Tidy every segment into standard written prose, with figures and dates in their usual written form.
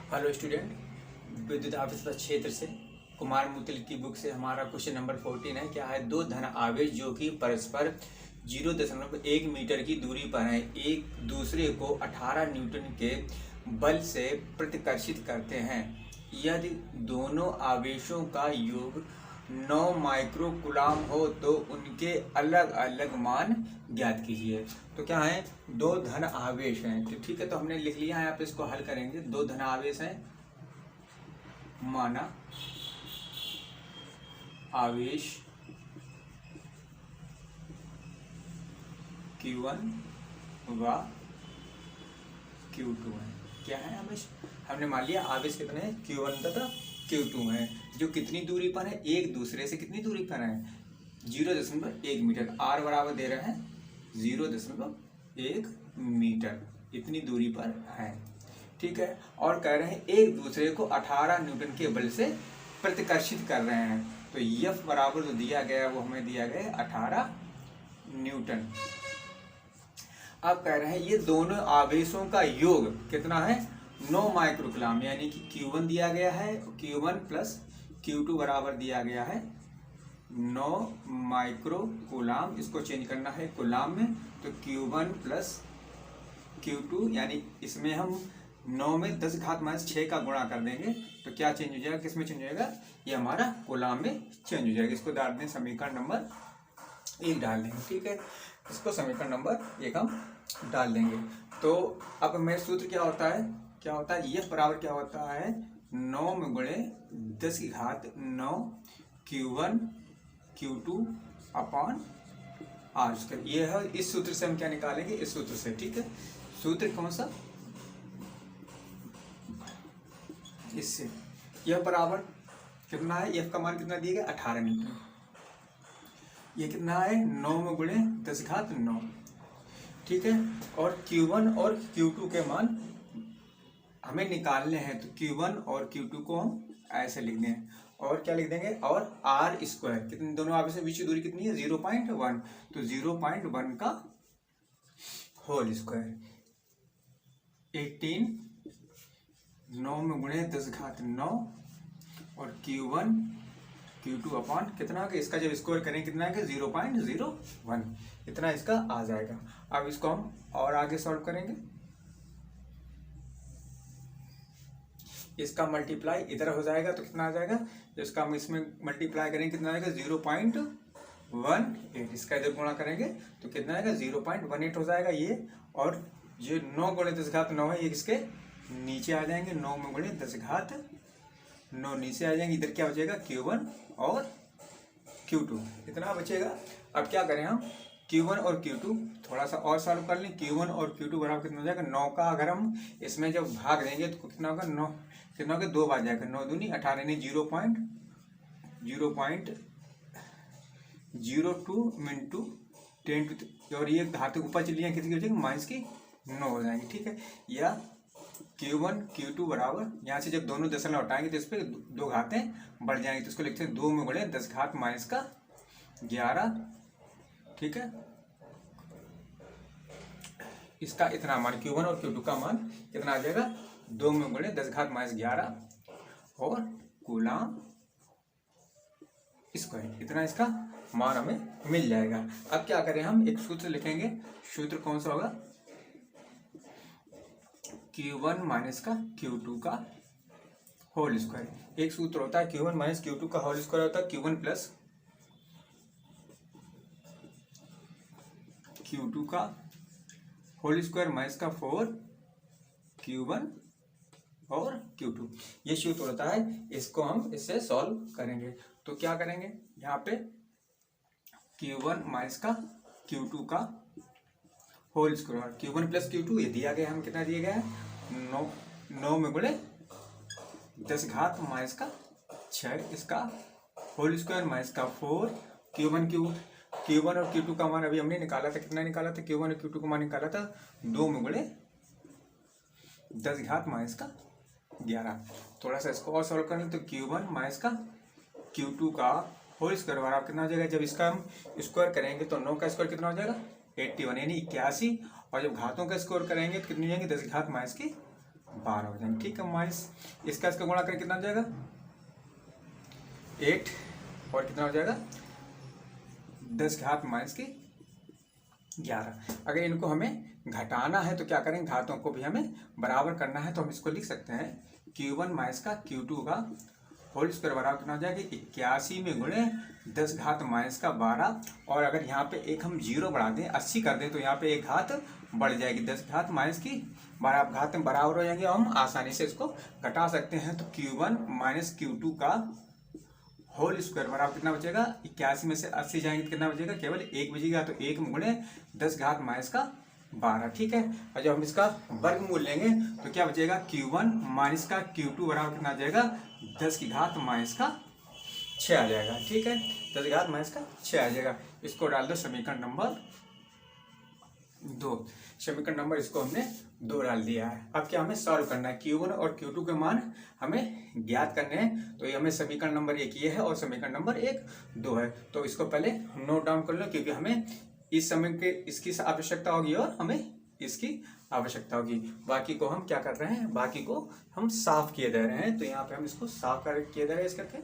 Hello student, विद्युत आवेश क्षेत्र से कुमार मुतल की बुक से हमारा क्वेश्चन नंबर 14 है। क्या है, दो धन आवेश जो कि परस्पर 0.1 मीटर की दूरी पर हैं, एक दूसरे को 18 न्यूटन के बल से प्रतिकर्षित करते हैं। यदि दोनों आवेशों का योग 9 माइक्रोकूलाम हो तो उनके अलग अलग मान ज्ञात कीजिए। तो क्या है, दो धन आवेश हैं। तो ठीक है, तो हमने लिख लिया है, आप इसको हल करेंगे। दो धन आवेश हैं, माना आवेश Q1 व Q2 है। क्या है आवेश, हमने मान लिया आवेश कितने हैं, Q1 तथा Q2 है, जो कितनी दूरी पर है, एक दूसरे से कितनी दूरी पर है, 0.1 मीटर। R बराबर दे रहे हैं 0.1 मीटर, इतनी दूरी पर है। ठीक है, और कह रहे हैं एक दूसरे को 18 न्यूटन के बल से प्रतिकर्षित कर रहे हैं। तो F बराबर जो दिया गया वो हमें दिया गया 18 न्यूटन। अब कह रहे हैं ये दोनों आवेशों का योग कितना है, 9 माइक्रोकूलाम, यानी कि Q1 दिया गया है, Q1 प्लस Q2 बराबर दिया गया है 9 माइक्रोकूलाम। इसको चेंज करना है कूलाम में, तो Q1 प्लस Q2, यानी इसमें हम 9 में 10 घात -6 का गुणा कर देंगे तो क्या चेंज हो जाएगा, किस में चेंज हो जाएगा, ये हमारा कूलाम में चेंज हो जाएगा। इसको डाल दें समीकरण नंबर 1 डाल देंगे। ठीक है, इसको समीकरण नंबर 1 हम डाल देंगे। तो अब मेरा सूत्र क्या होता है, F बराबर क्या होता है, 9 में गुणे 10 की घात 9 Q1 Q2 upon R square. ये है, इस सूत्र से हम क्या निकालेंगे, इस सूत्र से। ठीक है, सूत्र कौन सा, इससे। यह बराबर कितना है, F का मान कितना दिया गया, 18 न्यूटन। ये कितना है, 9 में गुणे 10 घात 9। ठीक है, और Q1 और Q2 के मान हमें निकालने हैं, तो Q1 और Q2 को हम ऐसे लिख दें, और क्या लिख देंगे, और R स्क्वायर, कितने दोनों आवेश के बीच की दूरी कितनी है, 0.1, तो 0.1 का होल स्क्वायर। 18 9 में गुणे 10 घात 9 और Q1 Q2 अपॉन कितना है, इसका जब स्क्वायर करेंगे कितना है, 0.01, इतना इसका आ जाएगा। अब इसको हम और आगे सॉल्व करेंगे, इसका मल्टीप्लाई इधर हो जाएगा तो कितना आ जाएगा, इसका हम इसमें मल्टीप्लाई करेंगे कितना आएगा, 0.18। इसका इधर गुणा करेंगे तो कितना आएगा, 0.18 हो जाएगा ये। और ये 9 गुणे 10 घात 9 है, ये इसके नीचे आ जाएंगे, 9 में गुणे 10 घात 9 नीचे आ जाएंगे। इधर क्या बचेगा, Q1 और Q2, इतना बचेगा। अब क्या करें हम, Q1 और Q2 थोड़ा सा और सॉल्व कर लें। Q1 और Q2 बराबर कितना हो जाएगा, 9 का अगर हम इसमें जब भाग देंगे तो कितना होगा, 9 कितना होगा, 2 बार जाएगा, 9 दूनी 18, नहीं 0.02 इंटू 10 और ये घात ऊपर चली जाएंगे, कितनी हो जाएगी, -9 हो जाएंगे। ठीक है, या Q1 Q2 बराबर, यहाँ से जब दोनों दशमलव हटाएंगे तो इस पर 2 घातें बढ़ जाएंगी, तो इसको लिखते हैं 2 में गुणे 10 घात -11। ठीक है, इसका इतना मान Q1 और Q2 का मान कितना आ जाएगा, 2 में गुणे 10 घात -11 और कूलाम स्क्वायर, इतना इसका मान हमें मिल जाएगा। अब क्या करें, हम एक सूत्र लिखेंगे। सूत्र कौन सा होगा, Q1 माइनस का Q2 का होल स्क्वायर। एक सूत्र होता है Q1 माइनस Q2 का होल स्क्वायर होता है Q1 प्लस Q2 का होल स्क्वायर माइनस का 4 Q1 और Q2, ये सूत्र होता है। इसको हम इससे सॉल्व करेंगे। तो क्या करेंगे, यहाँ पे Q1 माइनस का Q2 का whole square, Q1 plus Q2 ये दिया गया, हम कितना दिया गया है, 9 में गुणे 10 घात -6, इसका होल स्क्वायर माइनस का 4 Q1 और Q2 का मान अभी हमने निकाला था, कितना निकाला था, Q1 और Q2 का मान निकाला था 2 में गुणे 10 घात -11। थोड़ा सा इसको और सॉल्व करें तो Q1 माइनस का Q2 का होल स्क्वायर बराबर कितना हो जाएगा, जब इसका हम स्क्वायर करेंगे तो 9 का स्क्वायर कितना हो जाएगा, 81 यानी 81, और जब घातों का स्क्वायर करेंगे तो कितनी हो जाएंगे, 10 घात 12 हो जाएंगे। ठीक है, माइनस इसका गुणा करके कितना हो जाएगा 8 और कितना हो जाएगा 10 घात माइनस की 11। अगर इनको हमें घटाना है तो क्या करेंगे, घातों को भी हमें बराबर करना है, तो हम इसको लिख सकते हैं Q1 माइनस का Q2 का होल स्क्वायर बराबर कितना हो जाएगा 81 में गुणे 10 घात माइनस का 12। और अगर यहाँ पे एक हम 0 बढ़ा दें 80 कर दें तो यहाँ पे एक घात बढ़ जाएगी 10 घात माइनस की 12 घात में बराबर हो जाएंगे और हम आसानी से इसको घटा सकते हैं। तो Q1 माइनस Q2 का होल स्क्वायर बराबर कितना बचेगा 81 में से 80 जाएंगे तो कितना बचेगा, केवल 1 बचेगा, तो 1 में गुणे 10 घात माइनस का 12। ठीक है, और जब हम इसका वर्गमूल लेंगे तो क्या बचेगा Q1 माइनस का Q2 बराबर कितना आ जाएगा 10 की घात माइनस का 6 आ जाएगा। ठीक है, 10 की घात माइनस का 6 आ जाएगा। इसको डाल दो समीकरण नंबर 2। समीकरण नंबर इसको हमने 2 डाल दिया है। अब क्या हमें सॉल्व करना है, Q1 और Q2 के मान हमें ज्ञात करने हैं। तो ये हमें समीकरण नंबर 1 ये है और समीकरण नंबर 1 2 है। तो इसको पहले नोट डाउन कर लो, क्योंकि हमें इस समय के इसकी आवश्यकता होगी और हमें इसकी आवश्यकता होगी। बाकी को हम क्या कर रहे हैं, बाकी को हम साफ किए दे रहे हैं। तो यहाँ पे हम इसको साफ किए दे रहे हैं इस करके।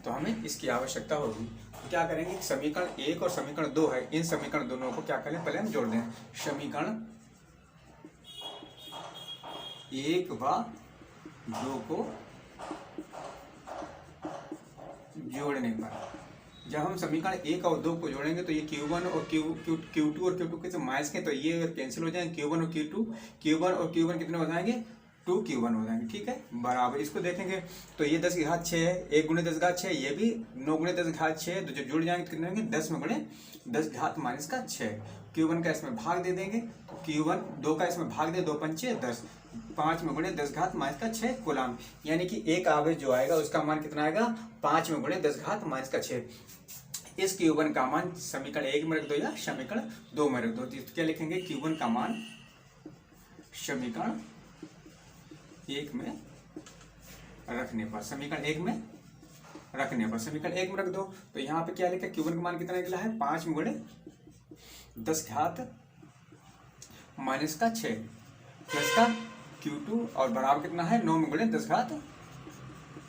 तो हमें इसकी आवश्यकता होगी। तो क्या करेंगे, समीकरण 1 और समीकरण 2 है, इन समीकरण दोनों को क्या करें, पहले हम जोड़ दें। समीकरण 1 व 2 को जोड़ने पर, जब हम समीकरण 1 और 2 को जोड़ेंगे तो ये Q1 और Q2 और Q2 के माइनस के, तो ये कैंसिल हो जाएंगे। Q1 और Q1 कितने हो जाएंगे 2Q1 हो जाएंगे। ठीक है, बराबर इसको देखेंगे तो ये 10 की घात 6 है, 1 गुणे 10 घात 6, ये भी 9 गुणे 10 घात 6, तो जब जुड़ जाएंगे तो कितने होंगे 10 में गुणे 10 घात माइनस का 6। Q1 का इसमें भाग दे देंगे, तो Q1 2 का इसमें भाग दे, 2 पंचे 10, 5 में गुणे 10 घात माइनस का 6 कूलाम। यानी कि एक आवेश जो आएगा उसका मान कितना आएगा 5 में गुणे 10 घात माइनस का 6। इस Q1 का मान समीकरण 1 में रख दो या समीकरण 2 में रख दो। तो क्या लिखेंगे, Q1 का मान समीकरण 1 में रखने पर, समीकरण 1 में रखने पर समीकरण 1 में रख दो। तो यहाँ पे क्या लिखा, Q1 का मान कितना निकला है 5 में गुणे 10 घात माइनस का 6 प्लस का Q2 और बराबर कितना है 9 में गुणे 10 घात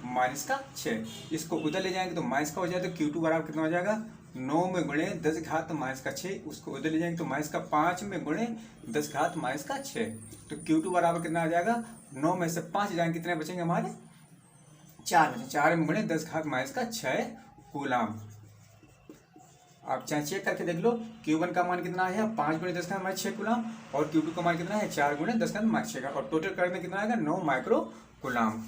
माइनस का 6। इसको उधर ले जाएंगे तो माइनस का हो जाएगा, तो Q2 बराबर कितना हो जाएगा 9 में गुणे 10 घात माइनस का 6। उसको उधर ले जाएंगे तो माइनस का 5 में गुणे 10 घात माइनस का 6। तो Q2 बराबर कितना आ जाएगा, 9 में से 5 जाएंगे कितने बचेंगे हमारे 4 बचे, 4 में गुणे 10 घात माइनस का 6 कूलाम। आप चाहे चेक करके देख लो, Q1 का मान कितना है 5 गुणे 10 घात माइनस 6 कूलाम और Q2 का मान कितना है 4 गुणे 10 घात माइनस 6 का, और टोटल करने कितना आएगा 9 माइक्रो कूलाम।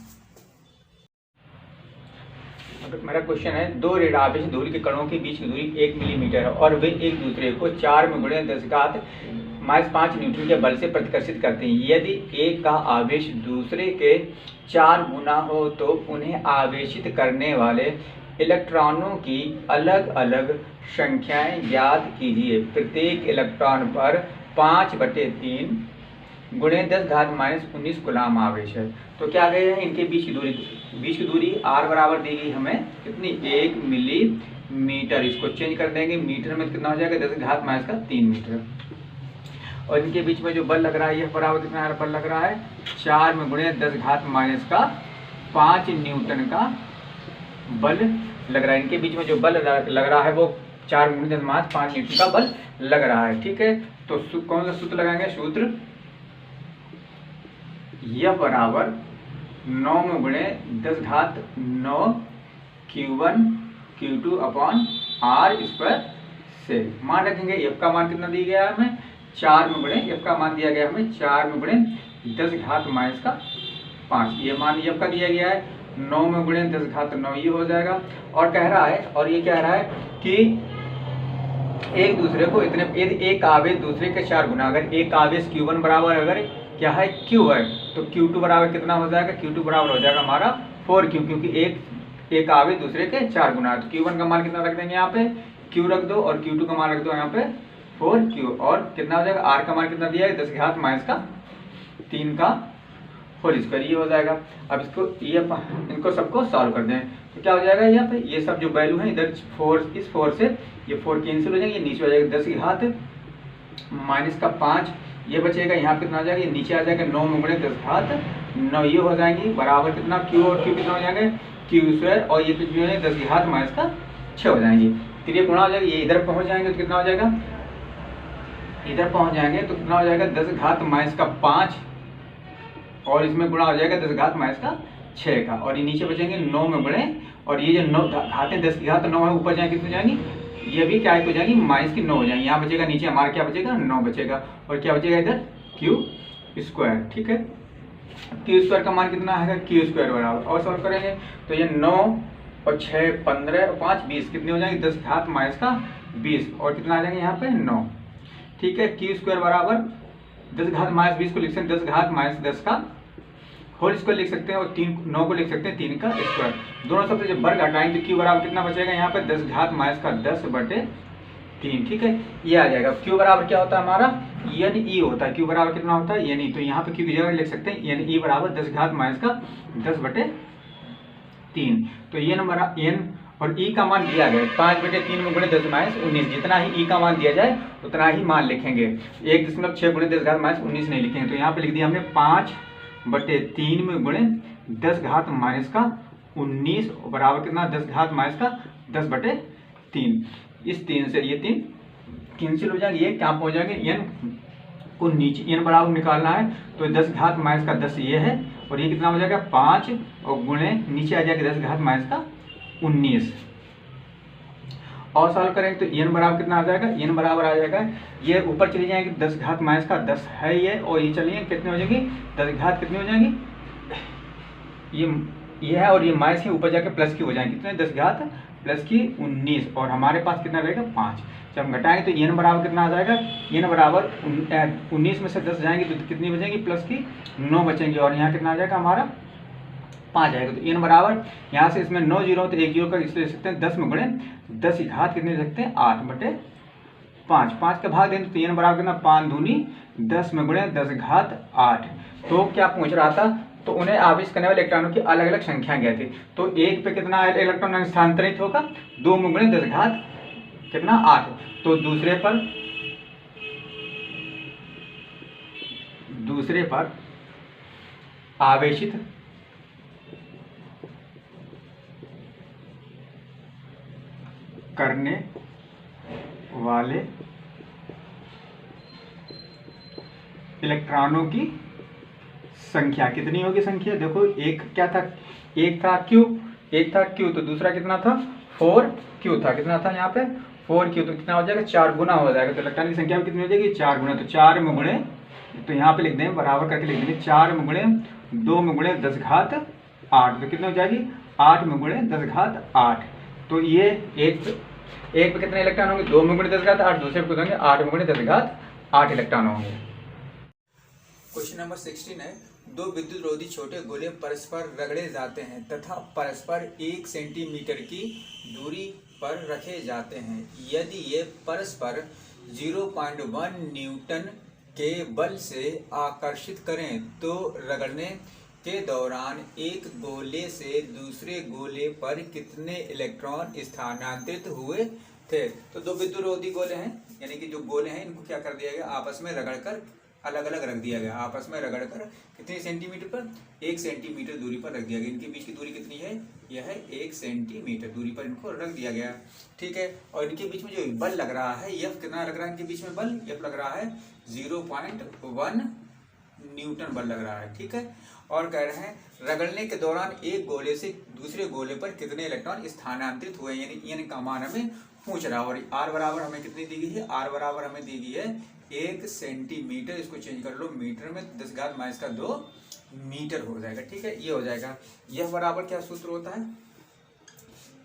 मेरा क्वेश्चन है, दो ऋण आवेश दूरी के कणों के बीच की दूरी 1 मिलीमीटर है और वे एक दूसरे को 4 में गुणे 10 घात माइनस 5 न्यूटन के बल से प्रतिकर्षित करते हैं। यदि एक का आवेश दूसरे के 4 गुना हो तो उन्हें आवेशित करने वाले इलेक्ट्रॉनों की अलग अलग संख्याएं ज्ञात कीजिए। प्रत्येक इलेक्ट्रॉन पर 5/3 गुणे 10 घात माइनस 19 कूलाम आवेश है। तो क्या गए हैं, इनके बीच की दूरी r बराबर दी गई हमें कितनी 1 मिलीमीटर। इसको चेंज कर देंगे मीटर में, कितना हो जाएगा 10 घात माइनस का 3 मीटर। और इनके बीच में जो बल लग रहा है यह बराबर कितना बल लग रहा है 4 में गुणे 10 घात माइनस का 5 न्यूटन का बल लग रहा है। इनके बीच में जो बल लग रहा है वो 4 गुणे 10 माइनस 5 न्यूटन का बल लग रहा है। ठीक है, तो कौन सा सूत्र लगाएंगे, सूत्र यह बराबर 9 में गुणे 10 घात 9 Q1 Q2 upon R square से। मान रखेंगे f का मान कितना दिया गया है हमें 4 में गुणे, f का मान दिया गया हमें 4 में गुणे 10 घात माइनस का 5, ये मान f का दिया गया है। 9 में गुणे 10 घात 9 ये हो जाएगा। और कह रहा है, और ये कह रहा है कि एक दूसरे को इतने, एक आवेश दूसरे के 4 गुना, अगर एक आवेश Q1 बराबर अगर क्या है Q है तो Q2 बराबर कितना हो जाएगा, Q2 बराबर हो जाएगा हमारा 4Q, क्योंकि एक आवेश दूसरे के 4 गुना है। तो Q1 का मान कितना रख देंगे यहाँ पे Q रख दो और Q2 का मान रख दो यहाँ पे 4Q, और कितना हो जाएगा R का मान कितना दिया है 10 घात माइनस का 3 का होल स्क्वायर, ये हो जाएगा। अब इसको ये इनको सबको सॉल्व कर दें तो क्या हो जाएगा, यहाँ पे ये सब जो वैल्यू है इधर 4, इस 4 से ये 4 कैंसिल हो जाएंगे, नीचे हो जाएगा 10 की घात माइनस का 5, ये बचेगा, यहाँ पे कितना आ जाएगा, ये नीचे आ जाएगा 9 में गुणे 10 घात 9, ये हो जाएंगी बराबर कितना क्यू और क्यू कितना हो जाएंगे क्यू स्क्वायर, और ये जो है 10 की घात माइनस का 6 हो जाएंगी। फिर ये गुणा हो जाएगा, ये इधर पहुँच जाएंगे तो कितना हो जाएगा, इधर पहुँच जाएंगे तो कितना हो जाएगा 10 घात माइनस का 5, और इसमें गुणा हो जाएगा 10 घात माइनस का 6 का, और ये नीचे बचेंगे 9 में गुणे, और ये जो 9 घातें 10 की घात 9 है, ऊपर जाएंगे कितनी जाएंगी, ये भी क्या हो जाएंगी माइनस की 9 हो जाएंगी, यहाँ बचेगा नीचे हमारा क्या बचेगा 9 बचेगा, और क्या बचेगा इधर क्यू स्क्वायर। ठीक है, क्यू स्क्वायर का मान कितना है, क्यू स्क्वायर बराबर, और सॉल्व करेंगे तो ये 9 और 6 15 और 5 20 कितने हो जाएंगे 10 घात माइनस का 20, और कितना आ जाएंगे यहाँ पे 9। ठीक है, क्यू स्क्वायर बराबर 10 घात माइनस 20 को लिख सकते हैं 10 घात माइनस 10 का होल स्क्वायर लिख सकते हैं, और 9 को लिख सकते हैं 3 का स्क्वायर। दोनों सबसे जब वर्ग हटाएंगे तो क्यू बराबर कितना बचेगा यहाँ पे 10 घात माइनस का 10/3। ठीक है, ये आ जाएगा। क्यू बराबर क्या होता है हमारा एन ई होता है, क्यू बराबर कितना होता है एन ई, तो यहाँ पे क्यू की जगह लिख सकते हैं एन ई बराबर 10 घात माइनस का 10/3। तो ये नंबर एन और ई का मान दिया गया 5/3 में गुणे 10 माइनस 19, जितना ही ई का मान दिया जाए उतना ही मान लिखेंगे, 1.6 गुणे 10 घात माइनस 19 नहीं लिखेंगे। तो यहाँ पे लिख दिया हमने 5/3 में गुणे 10 घात माइनस का 19 बराबर कितना 10 घात माइनस का 10/3। इस 3 से ये 3 कैंसिल हो जाएंगे, ये क्या पहुंच जाएंगे एन को नीचे एन बराबर निकालना है तो 10 घात माइनस का 10 ये है, और ये कितना हो जाएगा 5 और गुणे नीचे आ जाएगा 10 घात माइनस का 19, और सॉल्व करेंगे तो एन बराबर कितना आ जाएगा, एन बराबर आ जाएगा ये ऊपर चली जाएंगे 10 घात माइनस का 10 है ये, और ये चलिए कितने हो जाएगी 10 घात कितनी हो जाएंगी, ये है और ये माइनस के ऊपर जाके प्लस की हो जाएंगे, कितने 10 घात प्लस की 19, और हमारे पास कितना रहेगा 5। जब हम घटाएंगे तो एन बराबर कितना आ जाएगा, एन बराबर 19 में से 10 जाएंगे तो कितनी बचेंगी प्लस की 9 बचेंगे, और यहाँ कितना आ जाएगा हमारा 5 आएगा। तो एन बराबर यहाँ से इसमें 9 जीरो तो 1 जीरो का इसलिए ले सकते हैं 10 में गुणे 10 की घात कितनी ले सकते हैं 8/5, 5 का भाग देंगे तो एन बराबर कितना 5 दूनी 10 में गुणे 10 घात 8। तो क्या पूछ रहा था, तो उन्हें आवेश करने वाले इलेक्ट्रॉनों की अलग अलग संख्या ज्ञात थी, तो एक पे कितना इलेक्ट्रॉन स्थानांतरित होगा 2 में गुणे 10 घात कितना 8, तो दूसरे पर आवेशित करने वाले इलेक्ट्रॉनों की संख्या कितनी होगी, संख्या देखो एक क्या था, एक था क्यू तो दूसरा कितना था 4q था, कितना था यहाँ पे 4q, तो कितना हो जाएगा 4 गुना हो जाएगा, तो इलेक्ट्रॉन की संख्या कितनी हो जाएगी 4 गुना, तो 4 में गुणे तो यहाँ पे लिख दें बराबर करके लिख देंगे 4 में गुणे 2 में गुणे 10 घात 8, तो कितनी हो जाएगी 8 में गुणे 10 घात 8। तो ये एक पे कितने इलेक्ट्रॉन होंगे 2 में गुणे 10 घात 8, दूसरे पे होंगे 8 में गुणे 10 घात 8 इलेक्ट्रॉन होंगे। क्वेश्चन नंबर 16 है, दो विद्युत रोधी छोटे गोले परस्पर रगड़े जाते हैं तथा परस्पर 1 सेंटीमीटर की दूरी पर रखे जाते हैं। यदि ये परस्पर 0.1 न्यूटन के बल से आकर्षित करें तो रगड़ने के दौरान एक गोले से दूसरे गोले पर कितने इलेक्ट्रॉन स्थानांतरित हुए थे। तो दो विद्युत रोधी गोले हैं, यानी कि जो गोले हैं इनको क्या कर दिया गया आपस में रगड़कर अलग अलग रख दिया गया, आपस में रगड़कर कितने सेंटीमीटर पर 1 सेंटीमीटर दूरी पर रख दिया गया। इनके बीच की दूरी कितनी है, यह है 1 सेंटीमीटर दूरी पर इनको रख दिया गया, ठीक है। और इनके बीच में जो बल लग रहा है एफ कितना लग रहा है, इनके बीच में बल एफ लग रहा है 0.1 न्यूटन बल लग रहा है, ठीक है। और कह रहे हैं रगड़ने के दौरान एक गोले से दूसरे गोले पर कितने इलेक्ट्रॉन स्थानांतरित हुए, यानी एन का मान हमें पूछ रहा है। और आर बराबर हमें कितनी दी गई है, आर बराबर हमें दी गई है 1 सेंटीमीटर, इसको चेंज कर लो मीटर में 10⁻²मीटर हो जाएगा, ठीक है। ये हो जाएगा। यह बराबर क्या सूत्र होता है,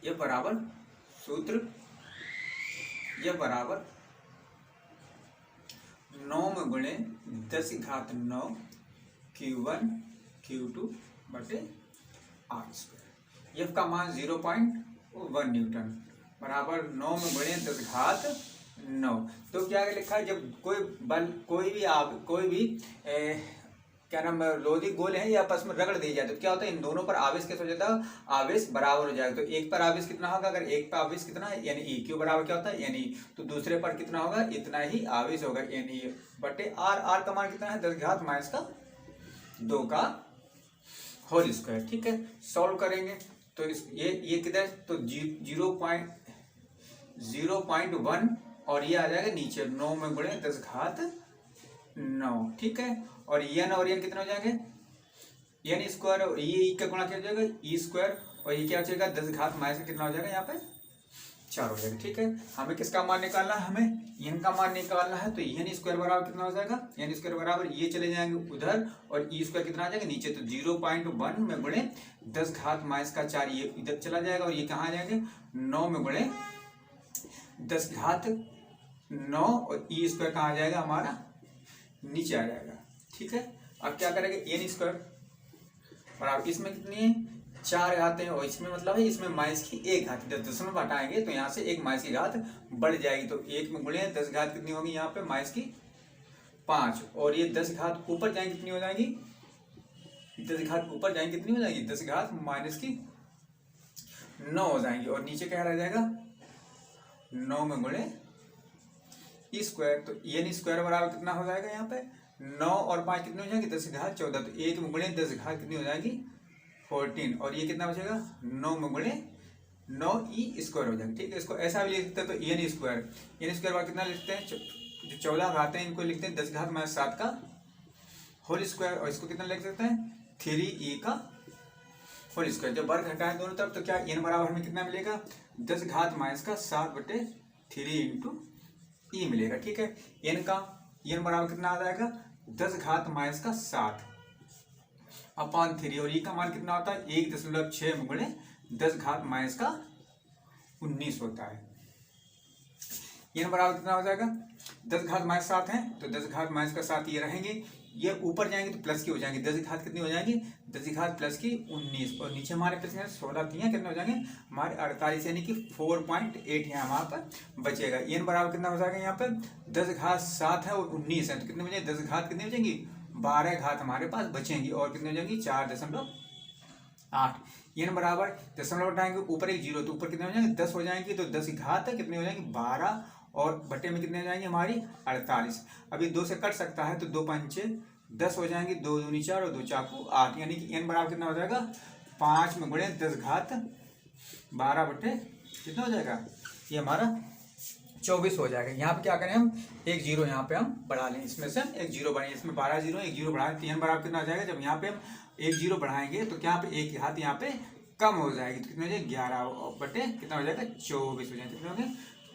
यह बराबर सूत्र, यह बराबर 9 में गुणे 10⁹ Q1 Q2 बटे R²। यह का मान 0.1 न्यूटन बराबर 9 में गुणे 10⁹ 9। तो क्या लिखा है, जब कोई बल कोई भी क्या नाम है, लोधी गोले हैं, ये आपस में रगड़ दी जाए तो क्या होता है, इन दोनों पर आवेश कैसे हो जाता है, आवेश बराबर हो जाएगा। तो एक पर आवेश कितना होगा, अगर एक पर आवेश कितना है यानी ई, क्यू बराबर क्या होता है यानी, तो दूसरे पर कितना होगा, इतना ही आवेश होगा यानी बटे आर। आर का मान कितना है 10 घात माइनस का 2 का होल स्क्वायर। ठीक है, सॉल्व करेंगे तो इस ये किधर, तो 0.1 और ये आ जाएगा नीचे 9 में गुणे 10 घात 9। ठीक है, और एन कितना हो जाएंगे, एन स्क्वायर, और ये का गुणा क्या हो जाएगा ई स्क्वायर, और ये क्या हो जाएगा 10 घात माइनस का कितना हो जाएगा यहाँ पे 4 हो जाएगा। ठीक है, हमें किसका मान निकालना है, हमें एन का मान निकालना है। तो एन स्क्वायर बराबर कितना हो जाएगा, एन स्क्वायर बराबर ये चले जाएंगे उधर, और ई स्क्वायर कितना आ जाएगा नीचे, तो 0.1 में गुणे 10 घात माइनस का 4 ये इधर चला जाएगा, और ये कहाँ आ जाएंगे 9 में गुणे 10 घात 9, और ई स्क्वायर कहाँ आ जाएगा हमारा नीचे आ जाएगा। ठीक है, अब क्या करेंगे एन स्क्वायर बराबर इसमें कितनी है 4 घातें हैं, और इसमें मतलब है इसमें माइनस की 1 घात, जब दशमलव हटाएंगे तो यहाँ से एक माइनस की घात बढ़ जाएगी, तो 1 में गुणे 10 घात कितनी होगी यहाँ पे माइनस की 5, और ये 10 घात ऊपर जाएंगे कितनी हो जाएगी, 10 घात ऊपर जाएंगे कितनी हो जाएगी 10 घात माइनस की 9 हो जाएंगी, और नीचे क्या रह जाएगा 9 में गुणे ई स्क्वायर। तो एन स्क्वायर बराबर कितना हो जाएगा यहाँ पे 9 और 5 कितने हो जाएंगे 10 घात 14, तो 1 में गुणे 10 घात कितनी हो जाएगी 14, और ये कितना बचेगा 9 में गुणे 9 ई स्क्वायर हो जाएगा। ठीक है, इसको ऐसा भी लिख सकते हैं, तो एन स्क्वायर बार कितना लिखते हैं, जो 14 घाते हैं इनको लिखते हैं 10 घात माइनस 7 का होल स्क्वायर, और इसको कितना लिख सकते हैं 3e का होल स्क्वायर। जब वर्ग हटाएं दोनों तरफ तो क्या एन बराबर हमें कितना मिलेगा 10 घात माइनस का 7/3 इंटू ई मिलेगा। ठीक है, एन बराबर कितना आ जाएगा 10 घात माइनस का 7 अपॉन 3, और ई का मान कितना होता है 1.6 में गुणे 10 घात माइनस का 19 होता है। एन बराबर कितना हो जाएगा 10 घात माइनस 7 है, तो 10 घात माइनस का 7 ये रहेंगे, ये ऊपर जाएंगे तो प्लस की हो जाएंगे, 10 घात कितनी हो जाएगी 10 घात प्लस की 19, और नीचे हमारे प्लस में 16 कितने हो जाएंगे हमारे 48, यानी कि 4.8 है हमारे पर बचेगा। एन बराबर कितना हो जाएगा यहाँ पे 10 घात 7 है और 19 है, तो कितने बचेंगे 10 घात कितनी बचेंगी 12 घात हमारे पास बचेंगी, और कितनी हो जाएंगी 4.8। एन बराबर दशमलव उठाएंगे ऊपर एक जीरो, तो ऊपर कितने हो जाएंगे 10 हो जाएंगी, तो 10 घात कितनी हो जाएंगी 12, और बटे में कितने हो जाएंगे हमारी 48। अभी 2 से कट सकता है तो 2 पंचे 10 हो जाएंगे, 2 दूनी 4 और 2 चाकू 8, यानी कि एन बराबर कितना हो जाएगा 5 में गुणे 10 घात 12 बटे कितना हो जाएगा ये हमारा 24 हो जाएगा। यहाँ पे क्या करें हम एक जीरो यहाँ पे हम बढ़ा लें, इसमें से एक जीरो बढ़ाएं, इसमें 12 जीरो एक जीरो बढ़ाएं, तो एन बराबर कितना हो जाएगा, जब यहाँ पे हम एक जीरो बढ़ाएंगे तो क्या पे एक हाथ यहाँ पे कम हो जाएगी, तो कितना हो जाएगा 11 बटे कितना हो जाएगा 24 हो जाएगा, कितने हो गए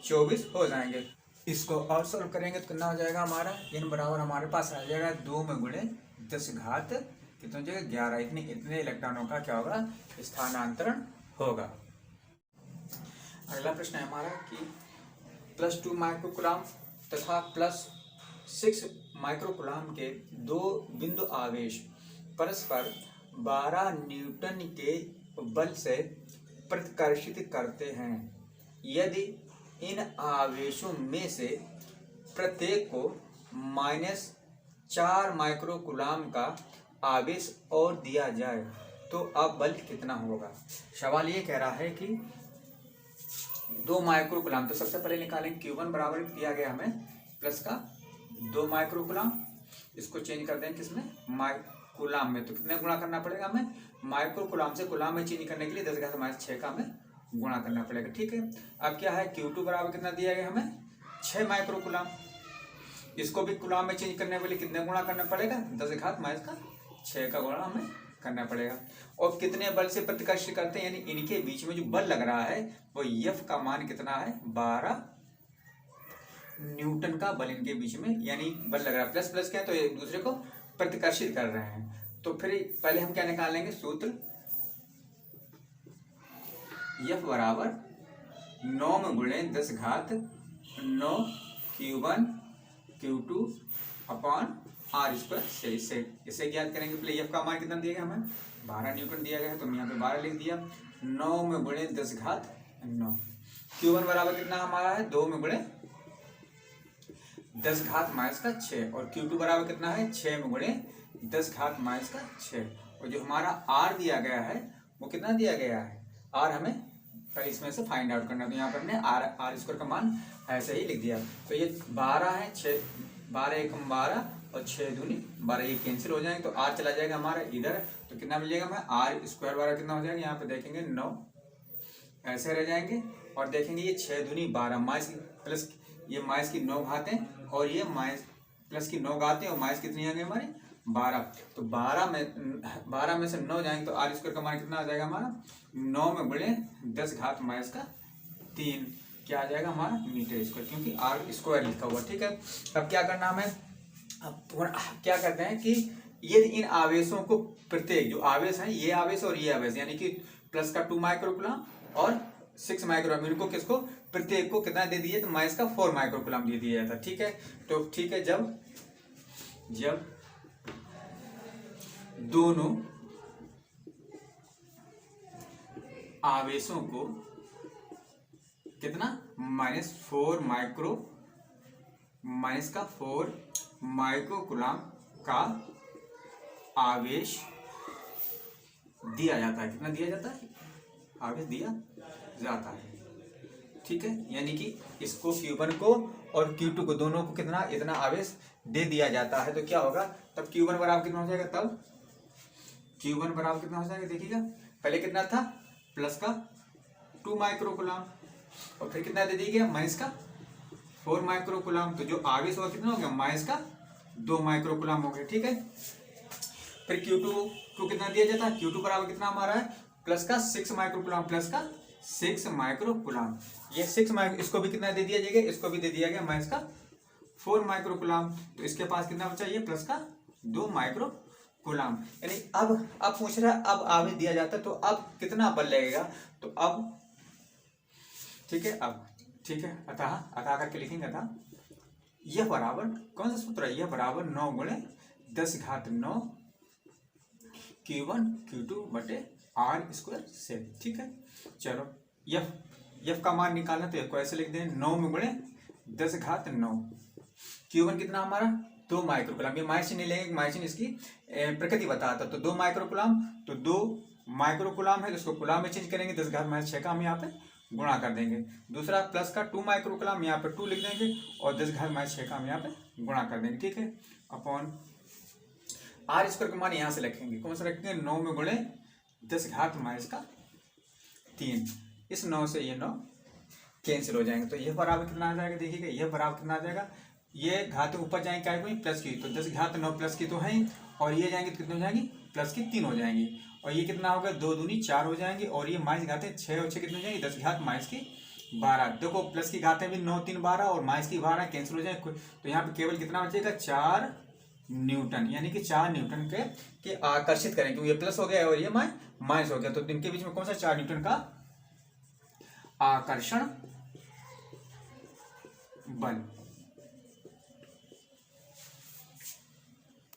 24 हो जाएंगे। इसको और सोल्व करेंगे तो कितना हो जाएगा हमारा एन बराबर हमारे पास आ जाएगा 2 में गुणे 10 घात कितना हो जाएगा 11, इतने इलेक्ट्रॉनों का क्या होगा स्थानांतरण होगा। अगला प्रश्न है हमारा कि +2 माइक्रोकुलाम तथा +6 माइक्रोकुलाम के 2 बिंदु आवेश परस्पर 12 न्यूटन के बल से प्रतिकर्षित करते हैं। यदि इन आवेशों में से प्रत्येक को -4 माइक्रोकुलाम का आवेश और दिया जाए तो अब बल कितना होगा। सवाल ये कह रहा है कि 2 माइक्रोकुलाम, तो सबसे पहले निकालें Q1 बराबर दिया गया हमें प्लस का 2 माइक्रोकुलाम, इसको चेंज कर दें किसमें माइक्रोकुलाम में, तो कितने गुणा करना पड़ेगा हमें माइक्रोकुलाम से कुलाम में चेंज करने के लिए 10 घात -6 का हमें गुणा करना पड़ेगा। ठीक है, अब क्या है Q2 बराबर कितना दिया गया हमें 6 माइक्रोकुलाम, इसको भी कुलाम में चेंज करने के लिए कितने गुणा करना पड़ेगा 10 घात -6 का गुणा हमें करना पड़ेगा। और कितने बल से प्रतिकर्षित करते हैं, यानी इनके बीच में जो बल लग रहा है वो F का मान कितना है 12 न्यूटन का बल इनके बीच में, यानी बल लग रहा है प्लस प्लस क्या है तो एक दूसरे को प्रतिकर्षित कर रहे हैं। तो फिर पहले हम क्या निकालेंगे सूत्र F बराबर 9 में गुणे 10 घात 9 Q1 Q2 upon R square से इसे ज्ञात करेंगे। पहले F का मान कितना दिया गया हमें 12 न्यूटन दिया गया है, तो हम यहाँ पे 12 लिख दिया, 9 में गुणे 10 घात 9। Q1 बराबर कितना हमारा है 2 में गुणे 10 घात -6, और Q2 बराबर कितना है 6 में गुणे 10 घात माइनस का 6। और जो हमारा आर दिया गया है वो कितना दिया गया है, आर हमें पहले इसमें से फाइंड आउट करना। तो यहाँ पर हमने आर स्क्वायर का मान ऐसे ही लिख दिया। तो ये 12 है, 6 12 एकम 12 और 6 दूनी 12, ये कैंसिल हो जाएंगे। तो आर चला जाएगा हमारा इधर, तो कितना मिल जाएगा हमें, आर स्क्वायर वाला कितना हो जाएगा, यहाँ पे देखेंगे 9 ऐसे रह जाएंगे। और देखेंगे ये 6 दूनी 12 माइनस प्लस, ये माइनस की 9 घातें और ये माइनस प्लस की 9 घातें और माइनस कितनी आ गई हमारी 12। तो 12 में से 9 जाएंगे तो आर स्क्वायर का मान कितना आ जाएगा हमारा, 9 में गुणे 10 घात माइनस का 3 क्या आ जाएगा हमारा मीटर स्क्वायर, क्योंकि आर स्क्वायर लिखा हुआ। ठीक है, अब क्या करना हमें, अब क्या करते हैं कि ये इन आवेशों को प्रत्येक जो आवेश है, ये आवेश और ये आवेश, यानी कि प्लस का 2 माइक्रोकुलम और 6 माइक्रोकुलम, इनको किसको प्रत्येक को कितना दे दिए, तो माइनस का 4 माइक्रोकुलम दे दिया था। ठीक है, तो ठीक है, जब दोनों आवेशों को कितना -4 माइक्रोकुलम का आवेश दिया जाता है, कितना दिया जाता है, आवेश दिया जाता है। ठीक है, यानी कि इसको Q1 को और Q2 को दोनों को कितना इतना आवेश दे दिया जाता है। तो क्या होगा, तब Q1 बराबर कितना हो जाएगा, तब Q1 बराबर कितना हो जाएगा, देखिएगा पहले कितना था, प्लस का 2 माइक्रोकुलम और फिर कितना दे दिया गया, माइनस का 4 माइक्रोकुलम। तो जो आवेश होगा कितना हो गया, माइनस का 2 माइक्रोकुलम हो गया। ठीक है, फिर Q2 को कितना दिया जाता है, Q2 बराबर कितना हमारा है, प्लस का 6 माइक्रोकुलम, प्लस का 6 माइक्रोकुलम। ये 6 इसको भी कितना दे दिया जाएगा, इसको भी दे दिया गया माइनस का 4 माइक्रोकुलम। तो इसके पास कितना बचा, ये प्लस का 2 माइक्रोकुलम। यानी अब पूछ रहा है, अब आवेश दिया जाता है तो अब कितना बल लगेगा, तो अब ठीक है, अब ठीक है, अतः करके लिखेंगे, अतः यह बराबर कौन सा सूत्र है, यह बराबर 9 गुणे 10 घात 9 Q1 Q2 बटे आर स्क्वायर से। ठीक है, चलो यफ का मान निकालना, तो को ऐसे लिख दें, 9 में गुणे 10 घात 9। Q1 कितना हमारा 2 माइक्रोकुलम, ये माइनस नहीं लेंगे, माइनस इसकी प्रकृति बताता। तो 2 माइक्रोकुलम, तो 2 माइक्रोकुलम है तो इसको कुलम में चेंज करेंगे, 10 घात माइनस 6 का हम यहाँ पे गुणा कर देंगे। दूसरा प्लस का 2 माइक्रोकुलम, यहाँ पे 2 लिख देंगे और 10 घात माइनस 6 का हम यहाँ पे गुणा कर देंगे। ठीक है, अपॉन आर स्क्वायर का मान यहाँ से रखेंगे, कौन सा रखेंगे, 9 में गुणे 10 घात माइनस का 3। इस 9 से ये 9 कैंसिल हो जाएंगे। तो यह बराबर कितना आ जाएगा, देखिएगा यह बराबर कितना आ जाएगा, ये घात ऊपर जाएंगे क्या है, प्लस की, तो 10 घात 9 प्लस की तो है, और ये जाएंगे तो कितने हो जाएंगी, प्लस की 3 हो जाएंगी। और ये कितना होगा, 2 दूनी 4 हो जाएंगे, और ये माइनस घातें 6 और 6 कितने हो जाएंगे, 10 घात माइनस की 12। देखो प्लस की घातें भी 9 3 12 और माइनस की 12 कैंसिल हो जाएंगे। तो यहाँ पे केवल कितना बचेगा, 4 न्यूटन, यानी कि 4 न्यूटन के आकर्षित करें, क्योंकि ये प्लस हो गया और ये माइनस हो गया। तो इनके बीच में कौन सा 4 न्यूटन का आकर्षण बल